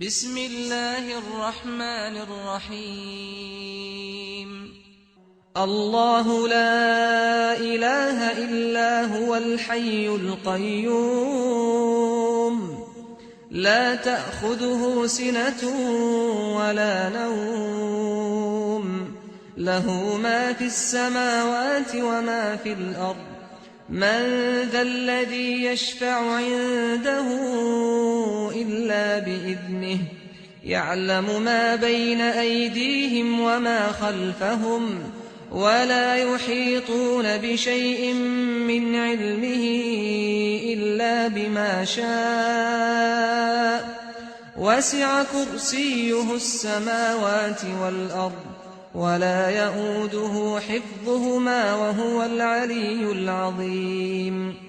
بسم الله الرحمن الرحيم الله لا إله إلا هو الحي القيوم لا تأخذه سنة ولا نوم له ما في السماوات وما في الأرض من ذا الذي يشفع عنده إلا بإذنه يعلم ما بين أيديهم وما خلفهم ولا يحيطون بشيء من علمه إلا بما شاء وسع كرسيه السماوات والأرض ولا يئوده حفظهما وهو العلي العظيم